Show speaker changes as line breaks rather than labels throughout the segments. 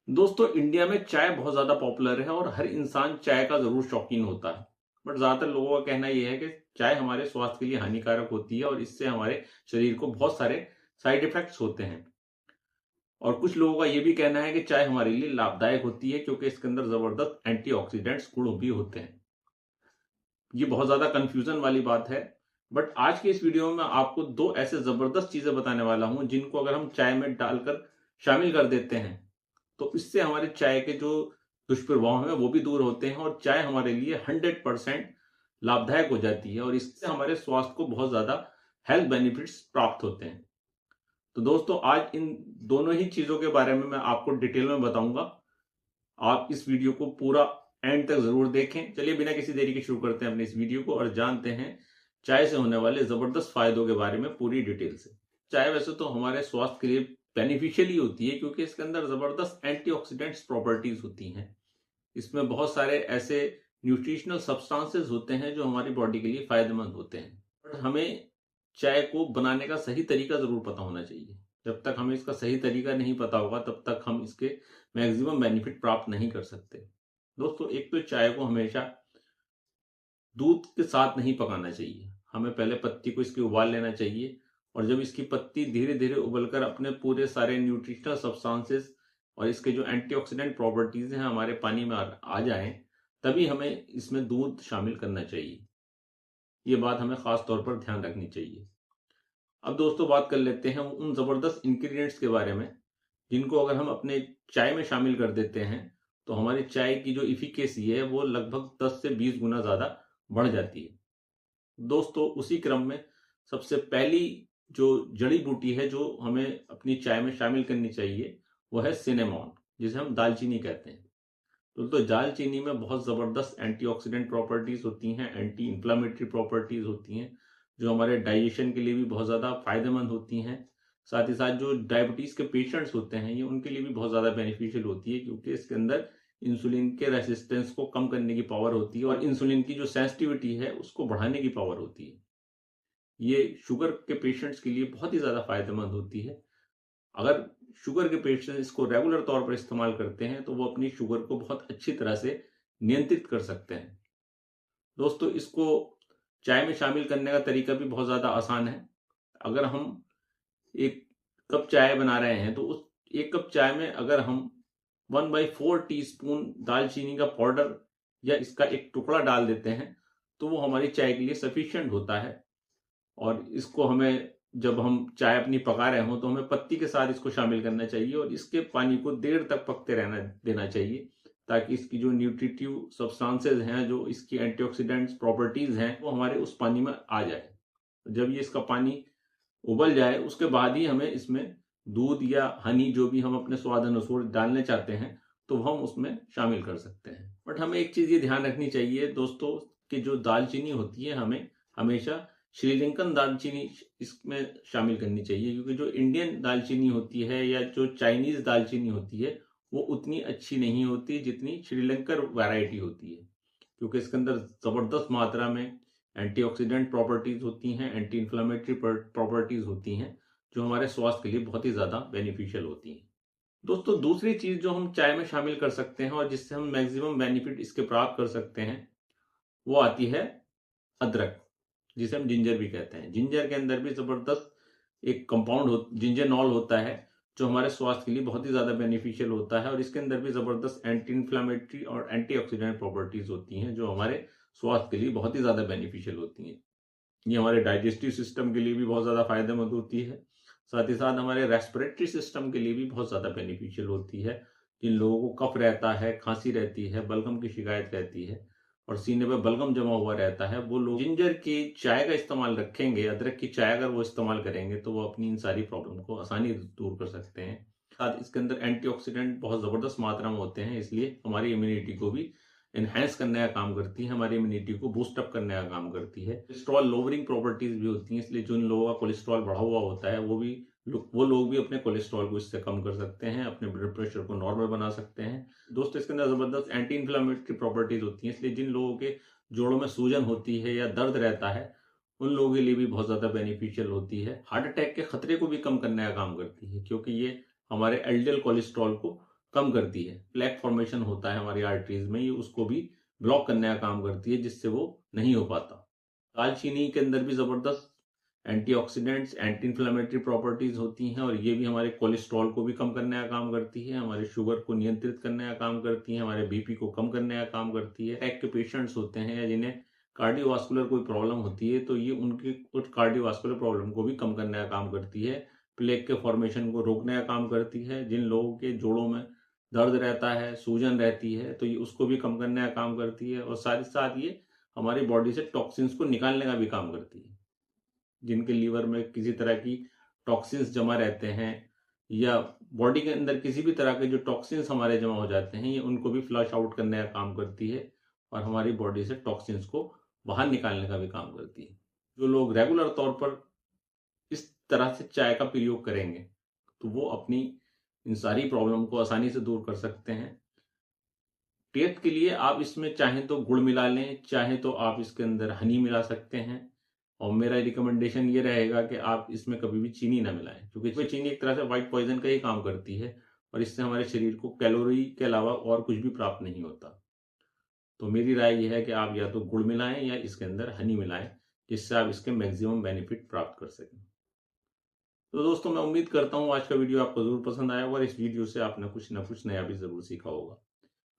दोस्तों, इंडिया में चाय बहुत ज्यादा पॉपुलर है और हर इंसान चाय का जरूर शौकीन होता है। बट ज्यादातर लोगों का कहना यह है कि चाय हमारे स्वास्थ्य के लिए हानिकारक होती है और इससे हमारे शरीर को बहुत सारे साइड इफेक्ट्स होते हैं। और कुछ लोगों का यह भी कहना है कि चाय हमारे लिए लाभदायक होती है क्योंकि इसके अंदर जबरदस्त एंटीऑक्सीडेंट्स गुण भी होते हैं। ये बहुत ज्यादा कंफ्यूजन वाली बात है। बट आज के इस वीडियो में मैं आपको दो ऐसे जबरदस्त चीजें बताने वाला हूं जिनको अगर हम चाय में डालकर शामिल कर देते हैं तो इससे हमारे चाय के जो दुष्प्रभाव हैं वो भी दूर होते हैं और चाय हमारे लिए 100% लाभदायक हो जाती है और इससे हमारे स्वास्थ्य को बहुत ज्यादा हेल्थ बेनिफिट्स प्राप्त होते हैं। तो दोस्तों, आज इन दोनों ही चीजों के बारे में मैं आपको डिटेल में बताऊंगा। आप इस वीडियो को पूरा एंड तक जरूर देखें। चलिए बिना किसी देरी के शुरू करते हैं अपने इस वीडियो को और जानते हैं चाय से होने वाले जबरदस्त फायदों के बारे में पूरी डिटेल से। चाय वैसे तो हमारे स्वास्थ्य के लिए बेनिफिशियल ही होती है क्योंकि इसके अंदर जबरदस्त एंटीऑक्सीडेंट्स प्रॉपर्टीज होती हैं। इसमें बहुत सारे ऐसे न्यूट्रिशनल सब्सटेंसेस होते हैं जो हमारी बॉडी के लिए फायदेमंद होते हैं। बट हमें चाय को बनाने का सही तरीका जरूर पता होना चाहिए। जब तक हमें इसका सही तरीका नहीं पता होगा तब तक हम इसके मैक्सिमम बेनिफिट प्राप्त नहीं कर सकते। दोस्तों, एक तो चाय को हमेशा दूध के साथ नहीं पकाना चाहिए। हमें पहले पत्ती को इसकी उबाल लेना चाहिए और जब इसकी पत्ती धीरे धीरे उबलकर अपने पूरे सारे न्यूट्रिशनल सब्सटेंसेस और इसके जो एंटीऑक्सीडेंट प्रॉपर्टीज हैं हमारे पानी में आ जाएं, तभी हमें इसमें दूध शामिल करना चाहिए। ये बात हमें खास तौर पर ध्यान रखनी चाहिए। अब दोस्तों, बात कर लेते हैं उन जबरदस्त इंग्रेडिएंट्स के बारे में जिनको अगर हम अपने चाय में शामिल कर देते हैं तो हमारी चाय की जो इफिकेसी है वो लगभग 10 से 20 गुना ज्यादा बढ़ जाती है। दोस्तों, उसी क्रम में सबसे पहली जो जड़ी बूटी है जो हमें अपनी चाय में शामिल करनी चाहिए वो है सिनेमॉन, जिसे हम दालचीनी कहते हैं। तो दालचीनी में बहुत जबरदस्त एंटीऑक्सीडेंट प्रॉपर्टीज होती हैं, एंटी इंफ्लामेटरी प्रॉपर्टीज होती हैं जो हमारे डाइजेशन के लिए भी बहुत ज्यादा फायदेमंद होती हैं। साथ ही साथ जो डायबिटीज के पेशेंट्स होते हैं ये उनके लिए भी बहुत ज्यादा बेनिफिशियल होती है क्योंकि इसके अंदर इंसुलिन के रेसिस्टेंस को कम करने की पावर होती है और इंसुलिन की जो सेंसिटिविटी है उसको बढ़ाने की पावर होती है। ये शुगर के पेशेंट्स के लिए बहुत ही ज्यादा फायदेमंद होती है। अगर शुगर के पेशेंट इसको रेगुलर तौर पर इस्तेमाल करते हैं तो वो अपनी शुगर को बहुत अच्छी तरह से नियंत्रित कर सकते हैं। दोस्तों, इसको चाय में शामिल करने का तरीका भी बहुत ज्यादा आसान है। अगर हम एक कप चाय बना रहे हैं तो उस एक कप चाय में अगर हम 1/4 टीस्पून दालचीनी का पाउडर या इसका एक टुकड़ा डाल देते हैं तो वो हमारी चाय के लिए सफिशिएंट होता है। और इसको हमें जब हम चाय अपनी पका रहे हों तो हमें पत्ती के साथ इसको शामिल करना चाहिए और इसके पानी को देर तक पकते रहना देना चाहिए ताकि इसकी जो न्यूट्रिटिव सब्सटेंसेज हैं, जो इसकी एंटीऑक्सीडेंट्स प्रॉपर्टीज हैं, वो हमारे उस पानी में आ जाए। जब ये इसका पानी उबल जाए उसके बाद ही हमें इसमें दूध या हनी जो भी हम अपने स्वाद अनुसार डालने चाहते हैं तो हम उसमें शामिल कर सकते हैं। बट हमें एक चीज ये ध्यान रखनी चाहिए दोस्तों कि जो दालचीनी होती है हमें हमेशा श्रीलंकन दालचीनी इसमें शामिल करनी चाहिए क्योंकि जो इंडियन दालचीनी होती है या जो चाइनीज दालचीनी होती है वो उतनी अच्छी नहीं होती जितनी श्रीलंकन वैरायटी होती है क्योंकि इसके अंदर जबरदस्त मात्रा में एंटीऑक्सीडेंट प्रॉपर्टीज होती हैं, एंटी इंफ्लामेटरी प्रॉपर्टीज होती हैं जो हमारे स्वास्थ्य के लिए बहुत ही ज्यादा बेनिफिशियल होती हैं। दोस्तों, दूसरी चीज जो हम चाय में शामिल कर सकते हैं और जिससे हम मैक्सिमम बेनिफिट इसके प्राप्त कर सकते हैं वो आती है अदरक, जिसे हम जिंजर भी कहते हैं। जिंजर के अंदर भी जबरदस्त एक कंपाउंड जिंजरनॉल होता है जो हमारे स्वास्थ्य के लिए बहुत ही ज्यादा बेनिफिशियल होता है और इसके अंदर भी जबरदस्त एंटी इंफ्लामेटरी और एंटीऑक्सीडेंट प्रॉपर्टीज होती हैं जो हमारे स्वास्थ्य के लिए बहुत ही ज्यादा बेनिफिशियल होती हैं। ये हमारे डाइजेस्टिव सिस्टम के लिए भी बहुत ज्यादा फायदेमंद होती है। साथ ही साथ हमारे रेस्पिरेटरी सिस्टम के लिए भी बहुत ज्यादा बेनिफिशियल होती है। जिन लोगों को कफ रहता है, खांसी रहती है, बलगम की शिकायत रहती है और सीने पे बलगम जमा हुआ रहता है, वो लोग जिंजर की चाय का इस्तेमाल रखेंगे, अदरक की चाय अगर वो इस्तेमाल करेंगे तो वो अपनी इन सारी प्रॉब्लम को आसानी दूर कर सकते हैं। साथ इसके अंदर एंटीऑक्सीडेंट बहुत जबरदस्त मात्रा में होते हैं, इसलिए हमारी इम्यूनिटी को भी एनहेंस करने का काम करती है, हमारी इम्यूनिटी को बूस्ट अप करने का काम करती है। कोलेस्ट्रॉल लोअरिंग प्रॉपर्टीज भी होती हैं, इसलिए जिन लोगों का कोलेस्ट्रॉल बढ़ा हुआ होता है वो लोग भी अपने कोलेस्ट्रॉल को इससे कम कर सकते हैं, अपने ब्लड प्रेशर को नॉर्मल बना सकते हैं। दोस्तों, इसके अंदर जबरदस्त एंटी इंफ्लामेटरी प्रॉपर्टीज होती हैं, इसलिए जिन लोगों के जोड़ों में सूजन होती है या दर्द रहता है उन लोगों के लिए भी बहुत ज्यादा बेनिफिशियल होती है। हार्ट अटैक के खतरे को भी कम करने का काम करती है क्योंकि ये हमारे एलडीएल कोलेस्ट्रॉल को कम करती है। प्लेक फॉर्मेशन होता है हमारी आर्टरीज में, ये उसको भी ब्लॉक करने का काम करती है, जिससे वो नहीं हो पाता। दालचीनी के अंदर भी जबरदस्त एंटीऑक्सीडेंट्स, एंटी इन्फ्लेमेटरी प्रॉपर्टीज होती हैं और ये भी हमारे कोलेस्ट्रॉल को भी कम करने का काम करती है, हमारे शुगर को नियंत्रित करने का काम करती है, हमारे बीपी को कम करने का काम करती है। अटैक के पेशेंट्स होते हैं या जिन्हें कार्डियोवास्कुलर कोई प्रॉब्लम होती है, तो ये उनकी कुछ कार्डियोवास्कुलर प्रॉब्लम को भी कम करने का काम करती है। प्लेक के फॉर्मेशन को रोकने का काम करती है। जिन लोगों के जोड़ों में दर्द रहता है, सूजन रहती है, तो ये उसको भी कम करने का काम करती है। और साथ ही साथ ये हमारी बॉडी से टॉक्सिन्स को निकालने का भी काम करती है। जिनके लीवर में किसी तरह की टॉक्सिन्स जमा रहते हैं या बॉडी के अंदर किसी भी तरह के जो टॉक्सिन्स हमारे जमा हो जाते हैं, ये उनको भी फ्लश आउट करने का काम करती है और हमारी बॉडी से टॉक्सिन्स को बाहर निकालने का भी काम करती है। जो लोग रेगुलर तौर पर इस तरह से चाय का प्रयोग करेंगे, तो वो अपनी इन सारी प्रॉब्लम को आसानी से दूर कर सकते हैं। टेस्ट के लिए आप इसमें चाहें तो गुड़ मिला लें, चाहें तो आप इसके अंदर हनी मिला सकते हैं। और मेरा रिकमेंडेशन ये रहेगा कि आप इसमें कभी भी चीनी ना मिलाएं, क्योंकि चीनी एक तरह से व्हाइट पॉइजन का ही काम करती है और इससे हमारे शरीर को कैलोरी के अलावा और कुछ भी प्राप्त नहीं होता। तो मेरी राय यह है कि आप या तो गुड़ मिलाएं या इसके अंदर हनी मिलाएं, जिससे आप इसके मैक्सिमम बेनिफिट प्राप्त कर सकें। तो दोस्तों, मैं उम्मीद करता हूँ आज का वीडियो आपको जरूर पसंद आया होगा और इस वीडियो से आपने कुछ ना कुछ नया भी जरूर सीखा होगा।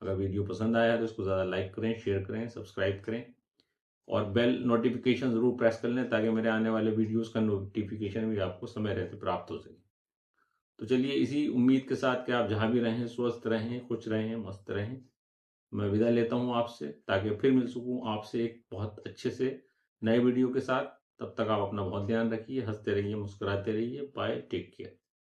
अगर वीडियो पसंद आया है तो इसको ज़्यादा लाइक करें, शेयर करें, सब्सक्राइब करें और बेल नोटिफिकेशन ज़रूर प्रेस कर लें, ताकि मेरे आने वाले वीडियोस का नोटिफिकेशन भी आपको समय रहते प्राप्त हो सके। तो चलिए, इसी उम्मीद के साथ कि आप जहाँ भी रहें स्वस्थ रहें, खुश रहें, मस्त रहें, मैं विदा लेता हूँ आपसे, ताकि फिर मिल सकूँ आपसे एक बहुत अच्छे से नए वीडियो के साथ। तब तक आप अपना बहुत ध्यान रखिए, हंसते रहिए, मुस्कुराते रहिए। Bye, take care.